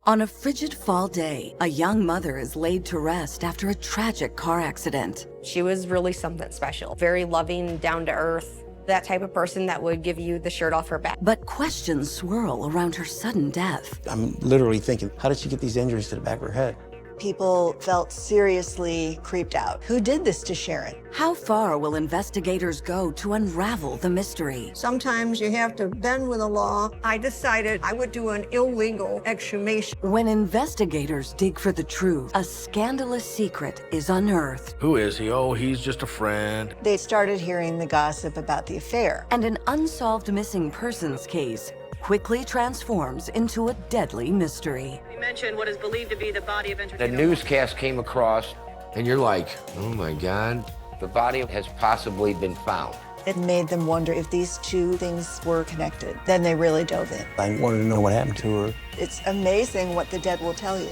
On a frigid fall day, a young mother is laid to rest after a tragic car accident. She was really something special. Very loving, down to earth, that type of person that would give you the shirt off her back. But questions swirl around her sudden death. I'm literally thinking, how did she get these injuries to the back of her head? People felt seriously creeped out. Who did this to Sharon? How far will investigators go to unravel the mystery? Sometimes you have to bend with the law. I decided I would do an illegal exhumation. When investigators dig for the truth, a scandalous secret is unearthed. Who is he? Oh, he's just a friend. They started hearing the gossip about the affair. And an unsolved missing persons case quickly transforms into a deadly mystery. You mentioned what is believed to be the body of The entertainer. newscast came across, And you're like, oh my God. the body has possibly been found. It made them wonder if these two things were connected. Then they really dove in. I wanted to know what happened to her. It's amazing what the dead will tell you.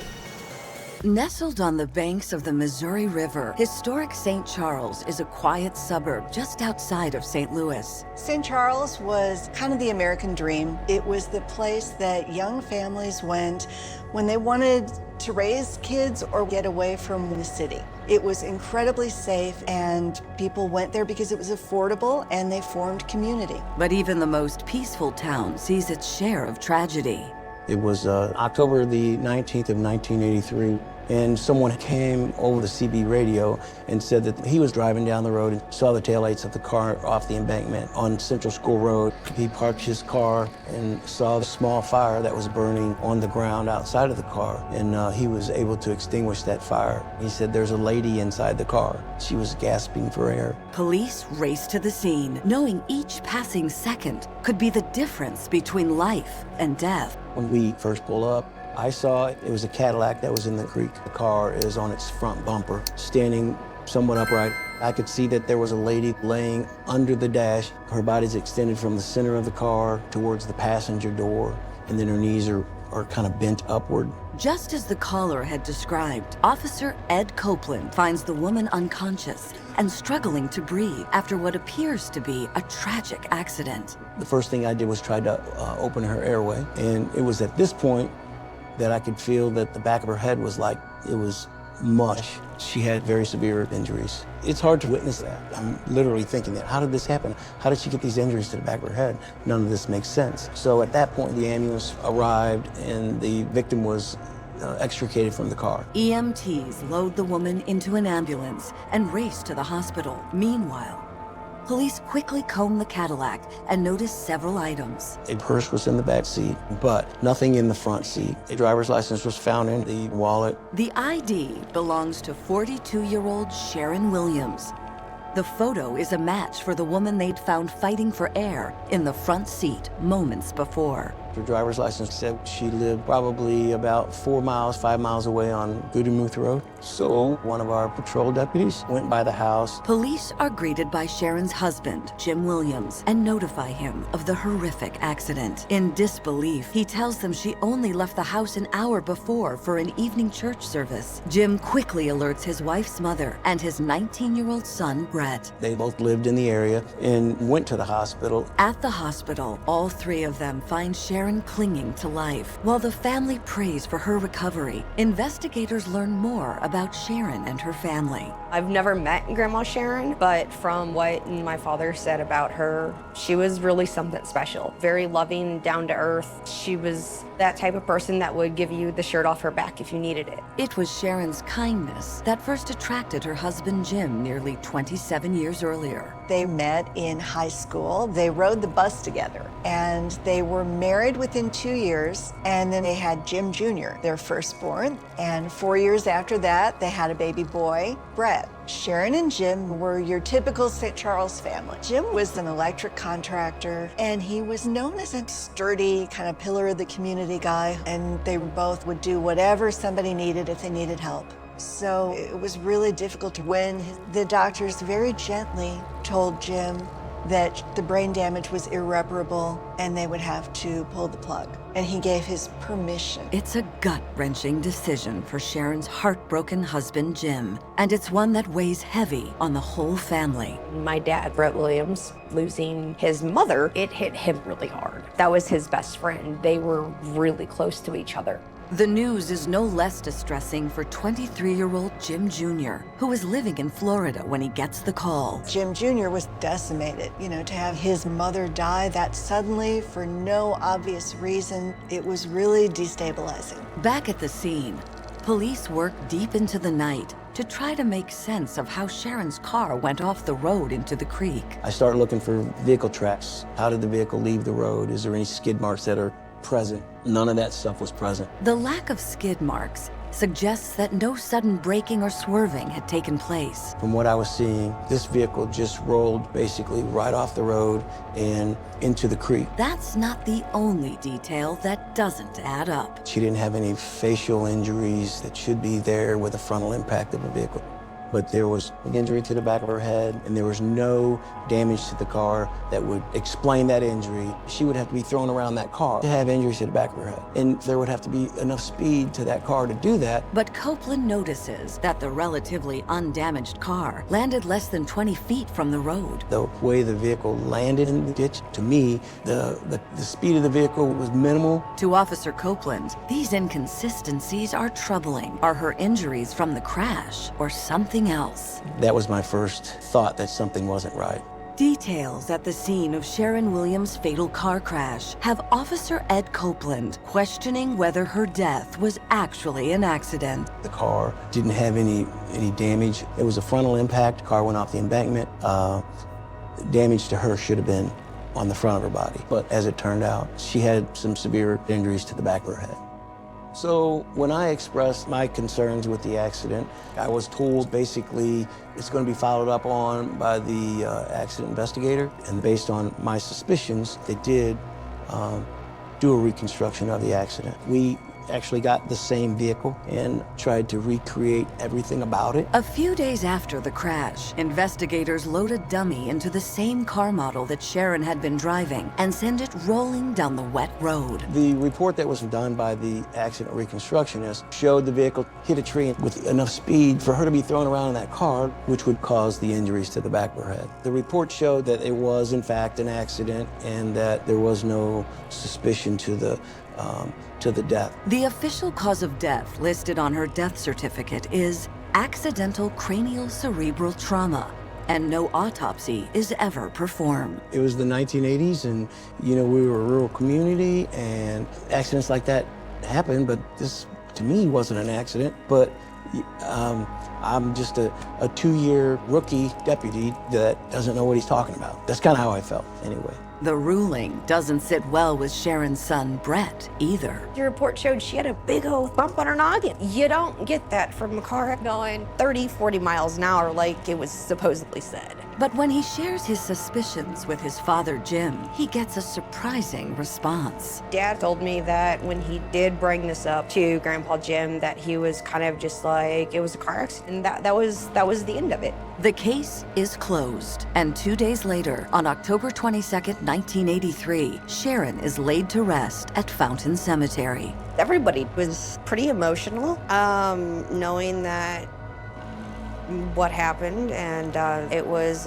Nestled on the banks of the Missouri River, historic St. Charles is a quiet suburb just outside of St. Louis. St. Charles was kind of the American dream. It was the place that young families went when they wanted to raise kids or get away from the city. It was incredibly safe, and people went there because it was affordable, and they formed community. But even the most peaceful town sees its share of tragedy. It was October the 19th of 1983, and someone came over the CB radio and said that he was driving down the road and saw the taillights of the car off the embankment on Central School Road. He parked his car and saw the small fire that was burning on the ground outside of the car, and he was able to extinguish that fire. He said there's a lady inside the car. She was gasping for air. Police race to the scene, knowing each passing second could be the difference between life and death. When we first pulled up, I saw it was a Cadillac that was in the creek. The car is on its front bumper, standing somewhat upright. I could see that there was a lady laying under the dash. Her body's extended from the center of the car towards the passenger door, and then her knees are kind of bent upward. Just as the caller had described, Officer Ed Copeland finds the woman unconscious and struggling to breathe after what appears to be a tragic accident. The first thing I did was try to open her airway, and it was at this point that I could feel that the back of her head was like it was mush. She had very severe injuries. It's hard to witness that. I'm literally thinking that, how did this happen? How did she get these injuries to the back of her head? None of this makes sense. So at that point, the ambulance arrived and the victim was extricated from the car. EMTs load the woman into an ambulance and race to the hospital. Meanwhile, police quickly comb the Cadillac and notice several items. A purse was in the back seat, but nothing in the front seat. A driver's license was found in the wallet. The ID belongs to 42-year-old Sharon Williams. The photo is a match for the woman they'd found fighting for air in the front seat moments before. Her driver's license said she lived probably about 5 miles away on Goodymuth Road. So one of our patrol deputies went by the house. Police are greeted by Sharon's husband, Jim Williams, and notify him of the horrific accident. In disbelief, he tells them she only left the house an hour before for an evening church service. Jim quickly alerts his wife's mother and his 19-year-old son, Brett. They both lived in the area and went to the hospital. At the hospital, all three of them find Sharon clinging to life. While the family prays for her recovery, investigators learn more about Sharon and her family. I've never met Grandma Sharon, but from what my father said about her, she was really something special. Very loving, down to earth. She was that type of person that would give you the shirt off her back if you needed it. It was Sharon's kindness that first attracted her husband Jim nearly 27 years earlier. They met in high school. They rode the bus together, and they were married within 2 years, and then they had Jim Jr., their firstborn, and 4 years after that, they had a baby boy, Brett. Sharon and Jim were your typical St. Charles family. Jim was an electric contractor, and he was known as a sturdy kind of pillar of the community guy, and they both would do whatever somebody needed if they needed help. So it was really difficult when the doctors very gently told Jim that the brain damage was irreparable and they would have to pull the plug. And he gave his permission. It's a gut-wrenching decision for Sharon's heartbroken husband, Jim, and it's one that weighs heavy on the whole family. My dad, Brett Williams, losing his mother, it hit him really hard. That was his best friend. They were really close to each other. The news is no less distressing for 23-year-old Jim Jr., who is living in Florida when he gets the call. Jim Jr. was decimated. You know, to have his mother die that suddenly for no obvious reason, it was really destabilizing. Back at the scene, police work deep into the night to try to make sense of how Sharon's car went off the road into the creek. I start looking for vehicle tracks. How did the vehicle leave the road? Is there any skid marks that are present? None of that stuff was present. The lack of skid marks suggests that no sudden braking or swerving had taken place. From what I was seeing, this vehicle just rolled basically right off the road and into the creek. That's not the only detail that doesn't add up. She didn't have any facial injuries that should be there with a frontal impact of a vehicle. But there was an injury to the back of her head, and there was no damage to the car that would explain that injury. She would have to be thrown around that car to have injuries to the back of her head. And there would have to be enough speed to that car to do that. But Copeland notices that the relatively undamaged car landed less than 20 feet from the road. The way the vehicle landed in the ditch, to me, the speed of the vehicle was minimal. To Officer Copeland, these inconsistencies are troubling. Are her injuries from the crash or something else? That was my first thought, that something wasn't right. Details at the scene of Sharon Williams' fatal car crash have Officer Ed Copeland questioning whether her death was actually an accident. The car didn't have any damage. It was a frontal impact. The car went off the embankment. Damage to her should have been on the front of her body. But as it turned out, she had some severe injuries to the back of her head. So when I expressed my concerns with the accident, I was told basically it's going to be followed up on by the accident investigator. And based on my suspicions, they did do a reconstruction of the accident. We actually got the same vehicle and tried to recreate everything about it. A few days after the crash, investigators load a dummy into the same car model that Sharon had been driving and send it rolling down the wet road. The report that was done by the accident reconstructionist showed the vehicle hit a tree with enough speed for her to be thrown around in that car, which would cause the injuries to the back of her head. The report showed that it was in fact an accident and that there was no suspicion to the death. The official cause of death listed on her death certificate is accidental cranial cerebral trauma, and no autopsy is ever performed. It was the 1980s, and we were a rural community, and accidents like that happened, but this, to me, wasn't an accident. But I'm just a 2-year rookie deputy that doesn't know what he's talking about. That's kind of how I felt, anyway. The ruling doesn't sit well with Sharon's son, Brett, either. The report showed she had a big old bump on her noggin. You don't get that from a car going 30, 40 miles an hour like it was supposedly said. But when he shares his suspicions with his father, Jim, he gets a surprising response. Dad told me that when he did bring this up to Grandpa Jim, that he was kind of just like, it was a car accident. That was the end of it. The case is closed, and 2 days later, on October 22nd, 1983, Sharon is laid to rest at Fountain Cemetery. Everybody was pretty emotional, knowing that what happened, and it was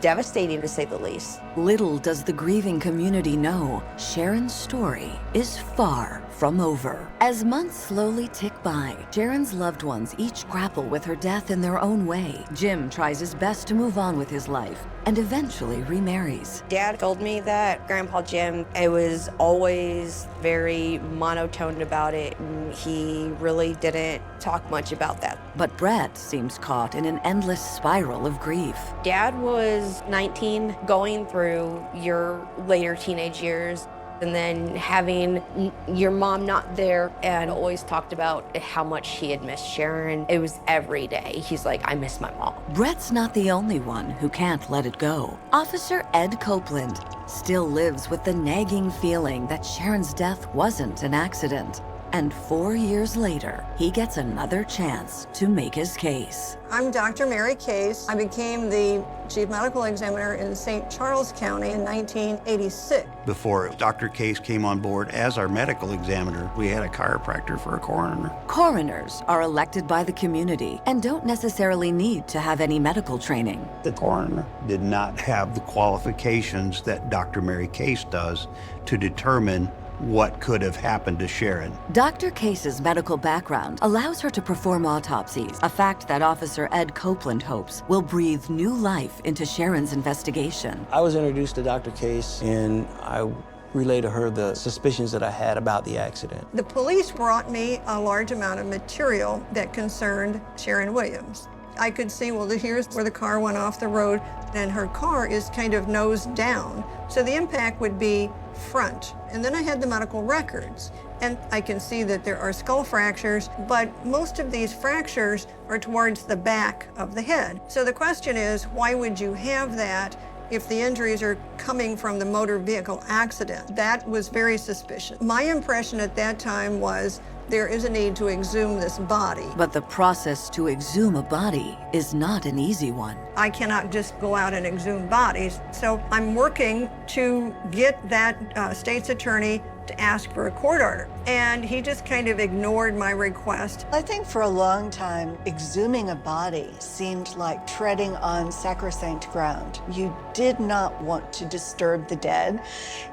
devastating to say the least. Little does the grieving community know, Sharon's story is far from over. As months slowly tick by, Sharon's loved ones each grapple with her death in their own way. Jim tries his best to move on with his life and eventually remarries. Dad told me that Grandpa Jim, it was always very monotone about it, and he really didn't talk much about that. But Brett seems caught in an endless spiral of grief. Dad was 19, going through your later teenage years, and then having your mom not there, and always talked about how much he had missed Sharon. It was every day. He's like, I miss my mom. Brett's not the only one who can't let it go. Officer Ed Copeland still lives with the nagging feeling that Sharon's death wasn't an accident. And 4 years later, he gets another chance to make his case. I'm Dr. Mary Case. I became the chief medical examiner in St. Charles County in 1986. Before Dr. Case came on board as our medical examiner, we had a chiropractor for a coroner. Coroners are elected by the community and don't necessarily need to have any medical training. The coroner did not have the qualifications that Dr. Mary Case does to determine what could have happened to Sharon. Dr. Case's medical background allows her to perform autopsies, a fact that Officer Ed Copeland hopes will breathe new life into Sharon's investigation. I was introduced to Dr. Case, and I relayed to her the suspicions that I had about the accident. The police brought me a large amount of material that concerned Sharon Williams. I could see, well, here's where the car went off the road, and her car is kind of nose down. So the impact would be front. And then I had the medical records, and I can see that there are skull fractures, but most of these fractures are towards the back of the head. So the question is, why would you have that if the injuries are coming from the motor vehicle accident? That was very suspicious. My impression at that time was there is a need to exhume this body. But the process to exhume a body is not an easy one. I cannot just go out and exhume bodies. So I'm working to get that state's attorney to ask for a court order. And he just kind of ignored my request. I think for a long time, exhuming a body seemed like treading on sacrosanct ground. You did not want to disturb the dead,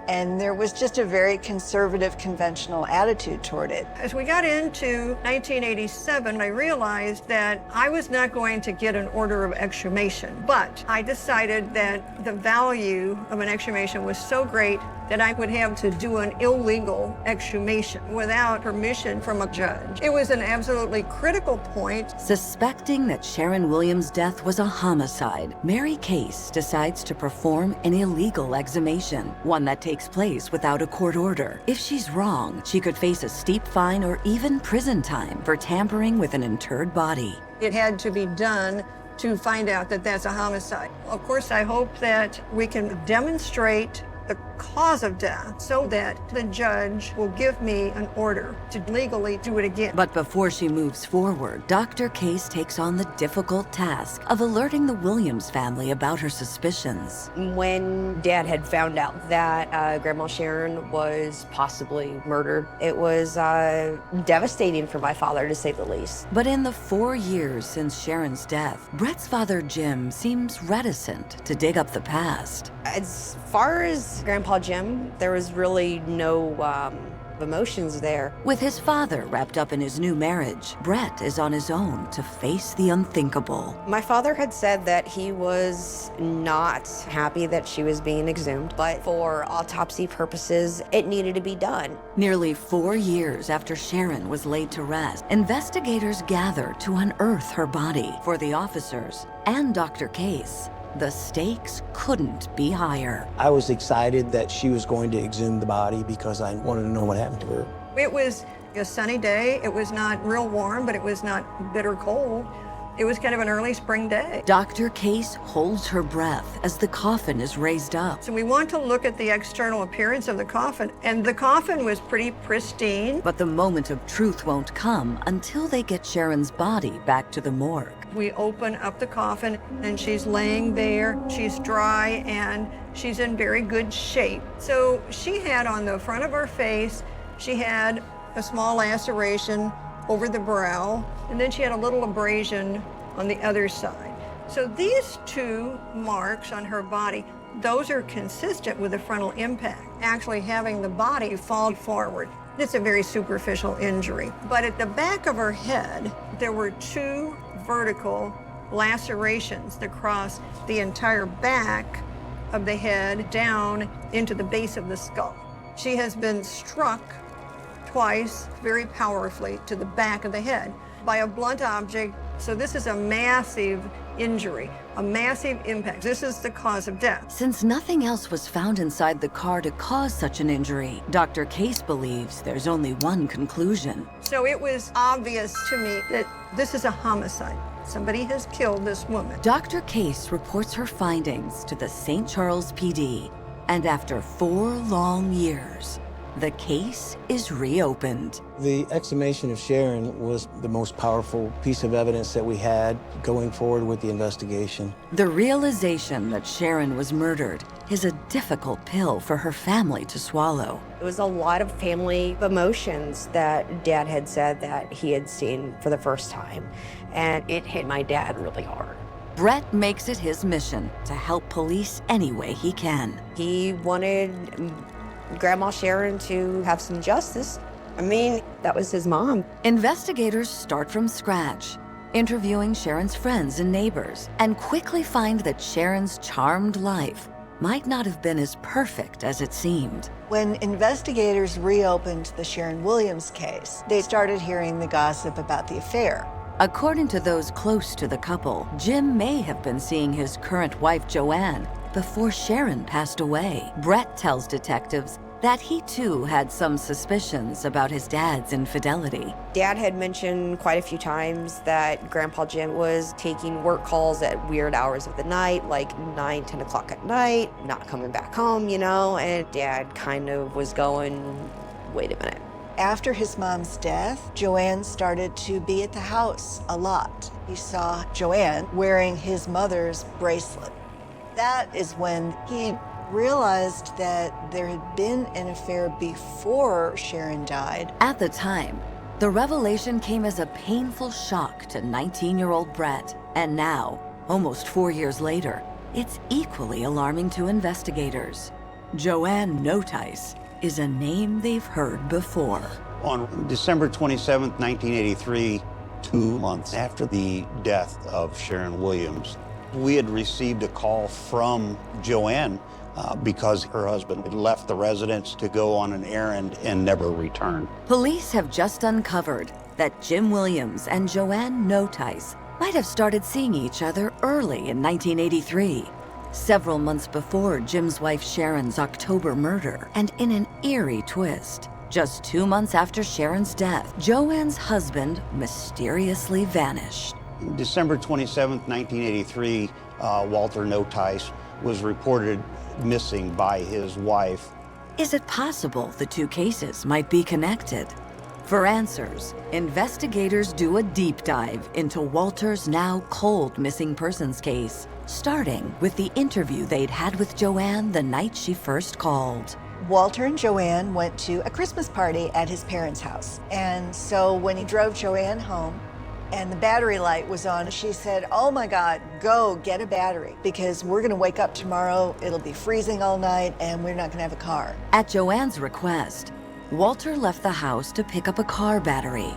and there was just a very conservative, conventional attitude toward it. As we got into 1987, I realized that I was not going to get an order of exhumation, but I decided that the value of an exhumation was so great that I would have to do an illegal exhumation without permission from a judge. It was an absolutely critical point. Suspecting that Sharon Williams' death was a homicide, Mary Case decides to perform an illegal exhumation, one that takes place without a court order. If she's wrong, she could face a steep fine or even prison time for tampering with an interred body. It had to be done to find out that that's a homicide. Of course, I hope that we can demonstrate the cause of death so that the judge will give me an order to legally do it again. But before she moves forward, Dr. Case takes on the difficult task of alerting the Williams family about her suspicions. When Dad had found out that Grandma Sharon was possibly murdered, it was devastating for my father, to say the least. But in the 4 years since Sharon's death, Brett's father, Jim, seems reticent to dig up the past. As far as Grandpa Jim, there was really no emotions there. With his father wrapped up in his new marriage, Brett is on his own to face the unthinkable. My father had said that he was not happy that she was being exhumed, but for autopsy purposes, it needed to be done. Nearly 4 years after Sharon was laid to rest, investigators gather to unearth her body. For the officers and Dr. Case, the stakes couldn't be higher. I was excited that she was going to exhume the body because I wanted to know what happened to her. It was a sunny day. It was not real warm, but it was not bitter cold. It was kind of an early spring day. Dr. Case holds her breath as the coffin is raised up. So we want to look at the external appearance of the coffin, and the coffin was pretty pristine. But the moment of truth won't come until they get Sharon's body back to the morgue. We open up the coffin, and she's laying there. She's dry, and she's in very good shape. So she had on the front of her face, she had a small laceration over the brow, and then she had a little abrasion on the other side. So these two marks on her body, those are consistent with the frontal impact, actually having the body fall forward. It's a very superficial injury. But at the back of her head, there were two vertical lacerations that crossed the entire back of the head down into the base of the skull. She has been struck twice very powerfully to the back of the head by a blunt object. So this is a massive injury, a massive impact. This is the cause of death. Since nothing else was found inside the car to cause such an injury, Dr. Case believes there's only one conclusion. So it was obvious to me that this is a homicide. Somebody has killed this woman. Dr. Case reports her findings to the St. Charles PD, and after 4 long years, the case is reopened. The exhumation of Sharon was the most powerful piece of evidence that we had going forward with the investigation. The realization that Sharon was murdered is a difficult pill for her family to swallow. It was a lot of family emotions that Dad had said that he had seen for the first time, and it hit my dad really hard. Brett makes it his mission to help police any way he can. He wanted Grandma Sharon to have some justice. I mean, that was his mom. Investigators start from scratch, interviewing Sharon's friends and neighbors, and quickly find that Sharon's charmed life might not have been as perfect as it seemed. When investigators reopened the Sharon Williams case, they started hearing the gossip about the affair. According to those close to the couple, Jim may have been seeing his current wife, Joanne, before Sharon passed away. Brett tells detectives that he too had some suspicions about his dad's infidelity. Dad had mentioned quite a few times that Grandpa Jim was taking work calls at weird hours of the night, like 9, 10 o'clock at night, not coming back home, you know, and Dad kind of was going, wait a minute. After his mom's death, Joanne started to be at the house a lot. He saw Joanne wearing his mother's bracelet. That is when he realized that there had been an affair before Sharon died. At the time, the revelation came as a painful shock to 19-year-old Brett. And now, almost 4 years later, it's equally alarming to investigators. Joanne Notice is a name they've heard before. On December 27, 1983, 2 months after the death of Sharon Williams, we had received a call from Joanne because her husband had left the residence to go on an errand and never returned. Police have just uncovered that Jim Williams and Joanne Notice might have started seeing each other early in 1983, several months before Jim's wife Sharon's October murder. And in an eerie twist, just 2 months after Sharon's death, Joanne's husband mysteriously vanished. December 27, 1983, Walter Notice was reported missing by his wife. Is it possible the two cases might be connected? For answers, investigators do a deep dive into Walter's now cold missing persons case, starting with the interview they'd had with Joanne the night she first called. Walter and Joanne went to a Christmas party at his parents' house. And so when he drove Joanne home and the battery light was on, she said, "Oh my God, go get a battery because we're gonna wake up tomorrow, it'll be freezing all night and we're not gonna have a car." At Joanne's request, Walter left the house to pick up a car battery.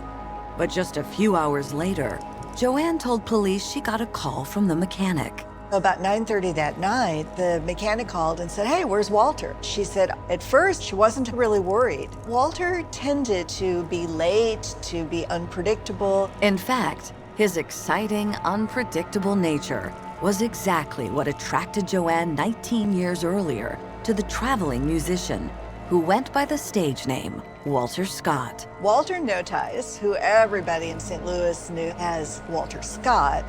But just a few hours later, Joanne told police she got a call from the mechanic. About 9:30 that night, the mechanic called and said, "Hey, where's Walter?" She said at first she wasn't really worried. Walter tended to be late, to be unpredictable. In fact, his exciting, unpredictable nature was exactly what attracted Joanne 19 years earlier to the traveling musician who went by the stage name Walter Scott. Walter Notice, who everybody in St. Louis knew as Walter Scott,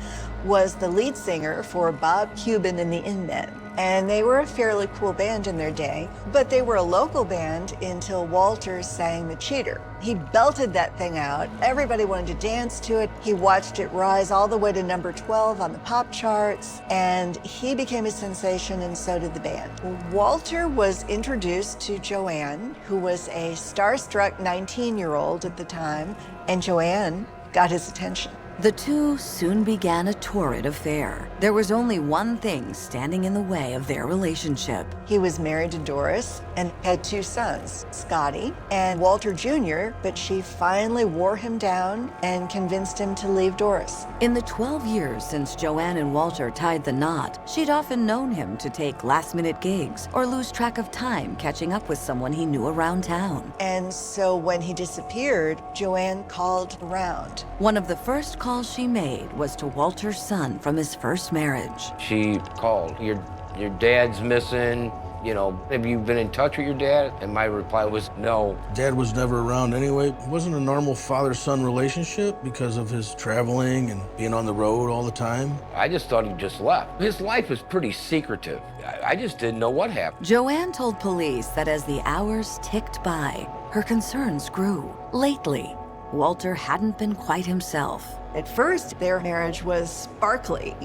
was the lead singer for Bob Cuban and the In-Men. And they were a fairly cool band in their day, but they were a local band until Walter sang The Cheater. He belted that thing out. Everybody wanted to dance to it. He watched it rise all the way to number 12 on the pop charts, and he became a sensation, and so did the band. Walter was introduced to Joanne, who was a starstruck 19-year-old at the time, and Joanne got his attention. The two soon began a torrid affair. There was only one thing standing in the way of their relationship. He was married to Doris and had 2 sons, Scotty and Walter Jr., but she finally wore him down and convinced him to leave Doris. In the 12 years since Joanne and Walter tied the knot, she'd often known him to take last-minute gigs or lose track of time catching up with someone he knew around town. And so when he disappeared, Joanne called around. One of the first calls she made was to Walter's son from his first marriage. She called, your dad's missing, you know, have you been in touch with your dad? And my reply was no. Dad was never around anyway. It wasn't a normal father-son relationship because of his traveling and being on the road all the time. I just thought he just left. His life is pretty secretive. I just didn't know what happened. Joanne told police that as the hours ticked by, her concerns grew. Lately, Walter hadn't been quite himself. At first, their marriage was sparkly,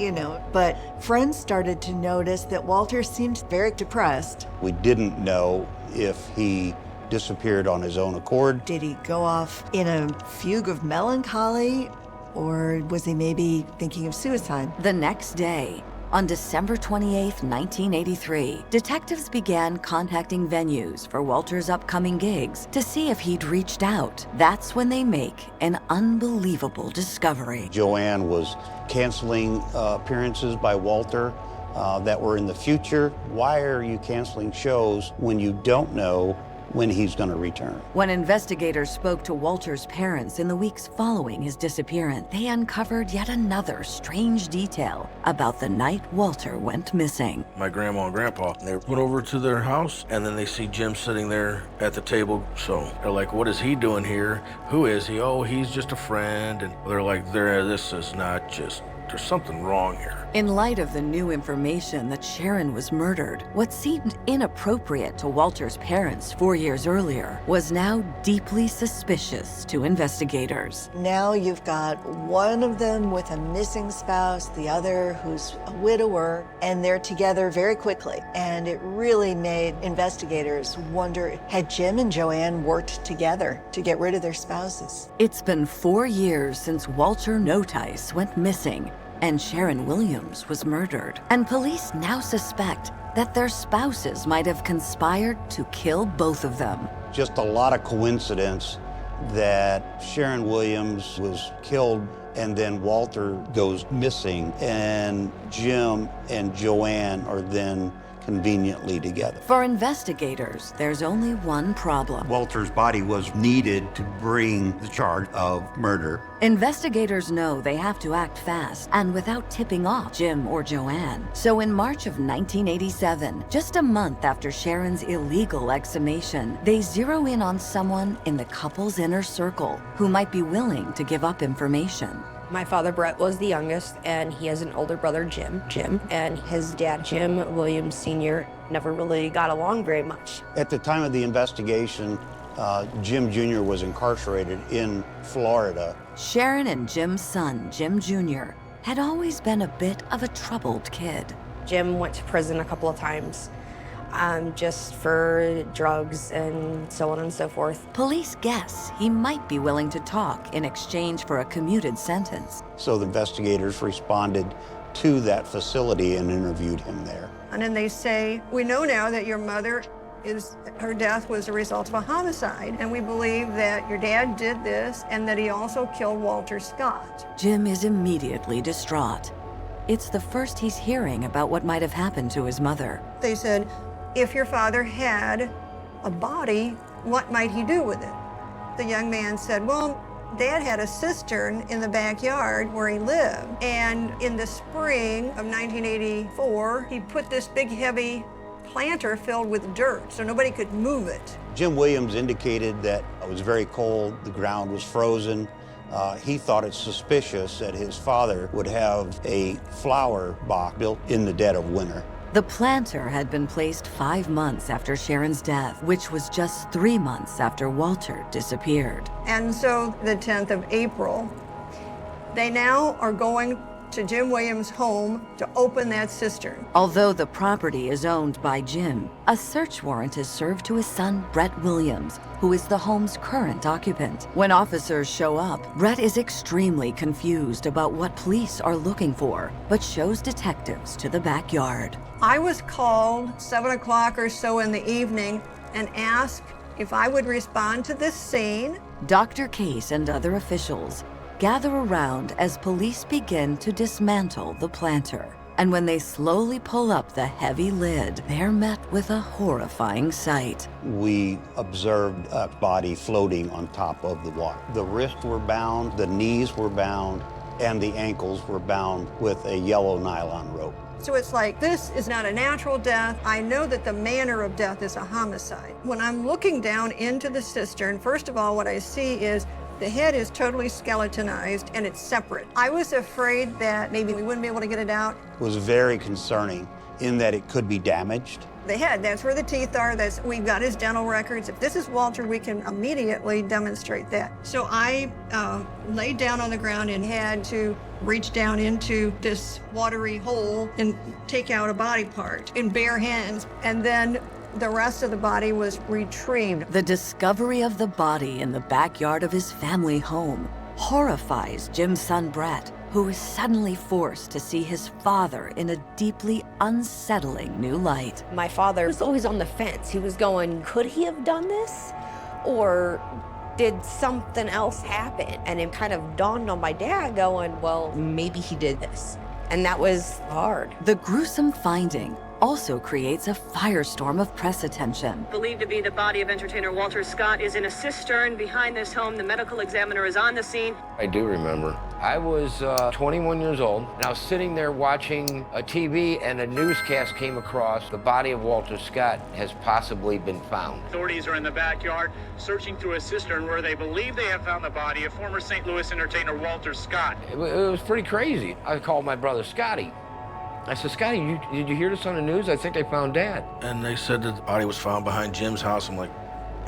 but friends started to notice that Walter seemed very depressed. We didn't know if he disappeared on his own accord. Did he go off in a fugue of melancholy, or was he maybe thinking of suicide? The next day, On December 28, 1983, detectives began contacting venues for Walter's upcoming gigs to see if he'd reached out. That's when they make an unbelievable discovery. Joanne was canceling appearances by Walter that were in the future. Why are you canceling shows when you don't know when he's going to return? When investigators spoke to Walter's parents in the weeks following his disappearance, they uncovered yet another strange detail about the night Walter went missing. My grandma and grandpa, they went over to their house, and then they see Jim sitting there at the table. So they're like, what is he doing here? Who is he? Oh, he's just a friend. And they're like, this is not just, there's something wrong here. In light of the new information that Sharon was murdered, what seemed inappropriate to Walter's parents 4 years earlier was now deeply suspicious to investigators. Now you've got one of them with a missing spouse, the other who's a widower, and they're together very quickly. And it really made investigators wonder, had Jim and Joanne worked together to get rid of their spouses? It's been 4 years since Walter Notice went missing and Sharon Williams was murdered. And police now suspect that their spouses might have conspired to kill both of them. Just a lot of coincidence that Sharon Williams was killed and then Walter goes missing and Jim and Joanne are then conveniently together. For investigators, there's only one problem. Walter's body was needed to bring the charge of murder. Investigators know they have to act fast and without tipping off Jim or Joanne. So in March of 1987, just a month after Sharon's illegal exhumation, they zero in on someone in the couple's inner circle who might be willing to give up information. My father, Brett, was the youngest, and he has an older brother, Jim, and his dad, Jim Williams Sr., never really got along very much. At the time of the investigation, Jim Jr. was incarcerated in Florida. Sharon and Jim's son, Jim Jr., had always been a bit of a troubled kid. Jim went to prison a couple of times, just for drugs and so on and so forth. Police guess he might be willing to talk in exchange for a commuted sentence. So the investigators responded to that facility and interviewed him there. And then they say, we know now that your mother her death was a result of a homicide, and we believe that your dad did this and that he also killed Walter Scott. Jim is immediately distraught. It's the first he's hearing about what might have happened to his mother. They said, if your father had a body, what might he do with it? The young man said, well, Dad had a cistern in the backyard where he lived. And in the spring of 1984, he put this big, heavy planter filled with dirt so nobody could move it. Jim Williams indicated that it was very cold, the ground was frozen. He thought it suspicious that his father would have a flower box built in the dead of winter. The planter had been placed 5 months after Sharon's death, which was just 3 months after Walter disappeared. And so the 10th of April, they now are going to Jim Williams' home to open that cistern. Although the property is owned by Jim, a search warrant is served to his son, Brett Williams, who is the home's current occupant. When officers show up, Brett is extremely confused about what police are looking for, but shows detectives to the backyard. I was called 7 o'clock or so in the evening and asked if I would respond to this scene. Dr. Case and other officials gather around as police begin to dismantle the planter. And when they slowly pull up the heavy lid, they're met with a horrifying sight. We observed a body floating on top of the water. The wrists were bound, the knees were bound, and the ankles were bound with a yellow nylon rope. So it's like, this is not a natural death. I know that the manner of death is a homicide. When I'm looking down into the cistern, first of all, what I see is the head is totally skeletonized and it's separate. I was afraid that maybe we wouldn't be able to get it out. It was very concerning in that it could be damaged. The head, that's where the teeth are. We've got his dental records. If this is Walter, we can immediately demonstrate that. So I laid down on the ground and had to reach down into this watery hole and take out a body part in bare hands. And then the rest of the body was retrieved. The discovery of the body in the backyard of his family home horrifies Jim's son Brett, who is suddenly forced to see his father in a deeply unsettling new light. My father was always on the fence. He was going, could he have done this? Or did something else happen? And it kind of dawned on my dad going, well, maybe he did this. And that was hard. The gruesome finding also creates a firestorm of press attention. Believed to be the body of entertainer Walter Scott is in a cistern behind this home. The medical examiner is on the scene. I do remember. I was 21 years old, and I was sitting there watching a TV, and a newscast came across. The body of Walter Scott has possibly been found. Authorities are in the backyard searching through a cistern where they believe they have found the body of former St. Louis entertainer Walter Scott. It was pretty crazy. I called my brother Scotty. I said, Scotty, did you hear this on the news? I think they found Dad. And they said that the body was found behind Jim's house. I'm like,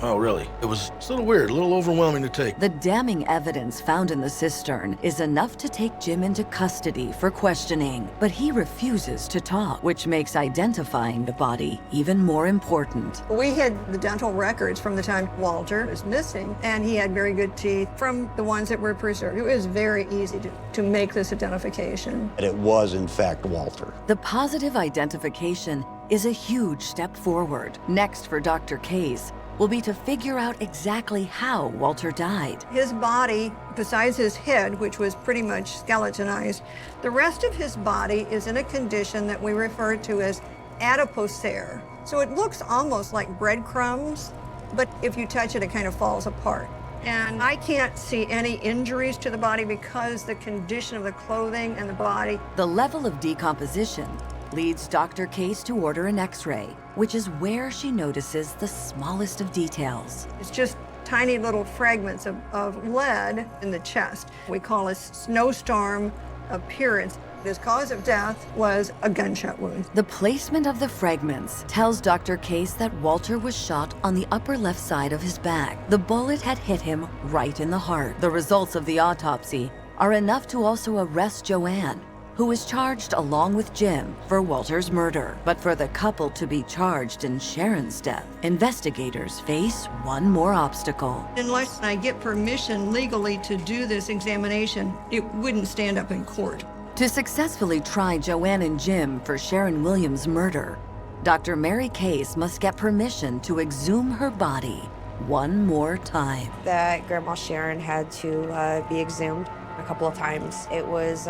oh, really? It was a little weird, a little overwhelming to take. The damning evidence found in the cistern is enough to take Jim into custody for questioning, but he refuses to talk, which makes identifying the body even more important. We had the dental records from the time Walter was missing, and he had very good teeth from the ones that were preserved. It was very easy to make this identification. And it was, in fact, Walter. The positive identification is a huge step forward. Next for Dr. Case will be to figure out exactly how Walter died. His body, besides his head, which was pretty much skeletonized, the rest of his body is in a condition that we refer to as adipocere. So it looks almost like breadcrumbs, but if you touch it, it kind of falls apart. And I can't see any injuries to the body because the condition of the clothing and the body. The level of decomposition leads Dr. Case to order an X-ray, which is where she notices the smallest of details. It's just tiny little fragments of lead in the chest. We call it snowstorm appearance. His cause of death was a gunshot wound. The placement of the fragments tells Dr. Case that Walter was shot on the upper left side of his back. The bullet had hit him right in the heart. The results of the autopsy are enough to also arrest Joanne, who is charged along with Jim for Walter's murder. But for the couple to be charged in Sharon's death, investigators face one more obstacle. Unless I get permission legally to do this examination, it wouldn't stand up in court. To successfully try Joanne and Jim for Sharon Williams' murder, Dr. Mary Case must get permission to exhume her body one more time. That Grandma Sharon had to be exhumed a couple of times. It was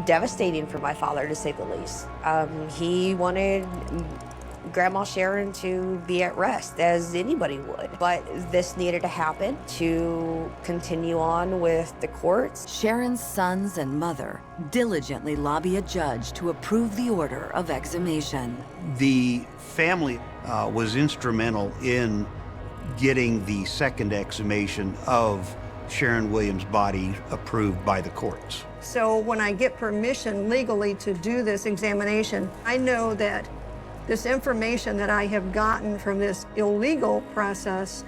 devastating for my father, to say the least. He wanted Grandma Sharon to be at rest, as anybody would. But this needed to happen to continue on with the courts. Sharon's sons and mother diligently lobby a judge to approve the order of exhumation. The family was instrumental in getting the second exhumation of Sharon Williams' body approved by the courts. So when I get permission legally to do this examination, I know that this information that I have gotten from this illegal process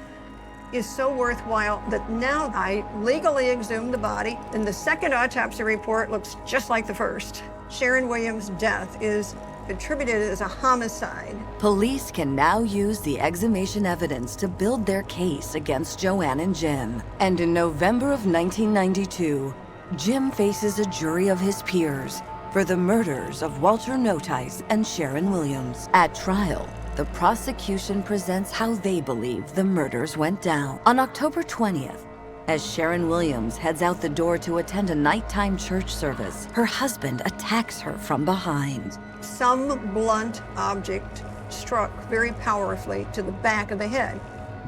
is so worthwhile that now I legally exhumed the body, and the second autopsy report looks just like the first. Sharon Williams' death is attributed as a homicide. Police can now use the exhumation evidence to build their case against Joanne and Jim. And in November of 1992, Jim faces a jury of his peers for the murders of Walter Notice and Sharon Williams. At trial, the prosecution presents how they believe the murders went down. On October 20th, as Sharon Williams heads out the door to attend a nighttime church service, her husband attacks her from behind. Some blunt object struck very powerfully to the back of the head.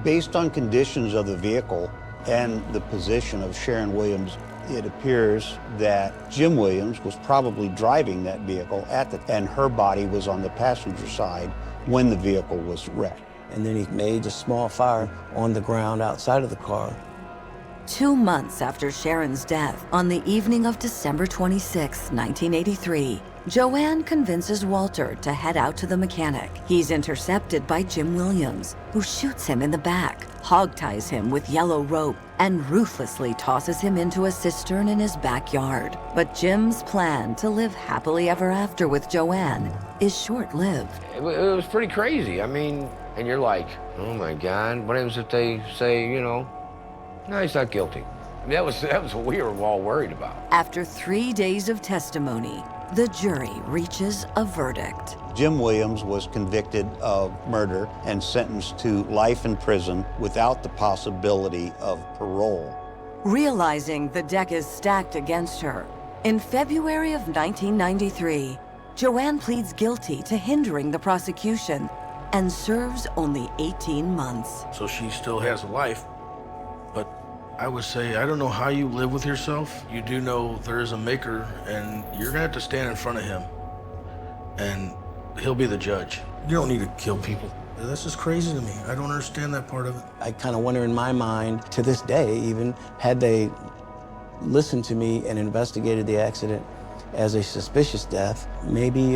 Based on conditions of the vehicle and the position of Sharon Williams, it appears that Jim Williams was probably driving that vehicle and her body was on the passenger side when the vehicle was wrecked. And then he made a small fire on the ground outside of the car. 2 months after Sharon's death, on the evening of December 26, 1983, Joanne convinces Walter to head out to the mechanic. He's intercepted by Jim Williams, who shoots him in the back, hogties him with yellow rope, and ruthlessly tosses him into a cistern in his backyard. But Jim's plan to live happily ever after with Joanne is short-lived. It was pretty crazy. I mean, and you're like, oh my God, what happens if they say, you know, no, he's not guilty. That was what we were all worried about. After 3 days of testimony, the jury reaches a verdict. Jim Williams was convicted of murder and sentenced to life in prison without the possibility of parole. Realizing the deck is stacked against her, in February of 1993, Joanne pleads guilty to hindering the prosecution and serves only 18 months. So she still has a life, but I would say, I don't know how you live with yourself. You do know there is a maker, and you're gonna have to stand in front of him, and he'll be the judge. You don't need to kill people. This is crazy to me. I don't understand that part of it. I kind of wonder in my mind, to this day even, had they listened to me and investigated the accident as a suspicious death, maybe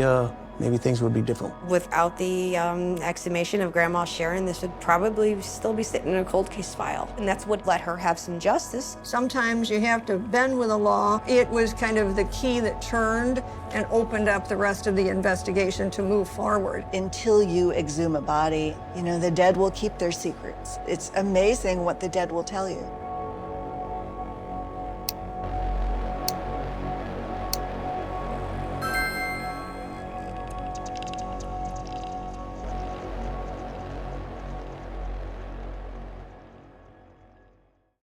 things would be different. Without the exhumation of Grandma Sharon, this would probably still be sitting in a cold case file. And that's what let her have some justice. Sometimes you have to bend with the law. It was kind of the key that turned and opened up the rest of the investigation to move forward. Until you exhume a body, the dead will keep their secrets. It's amazing what the dead will tell you.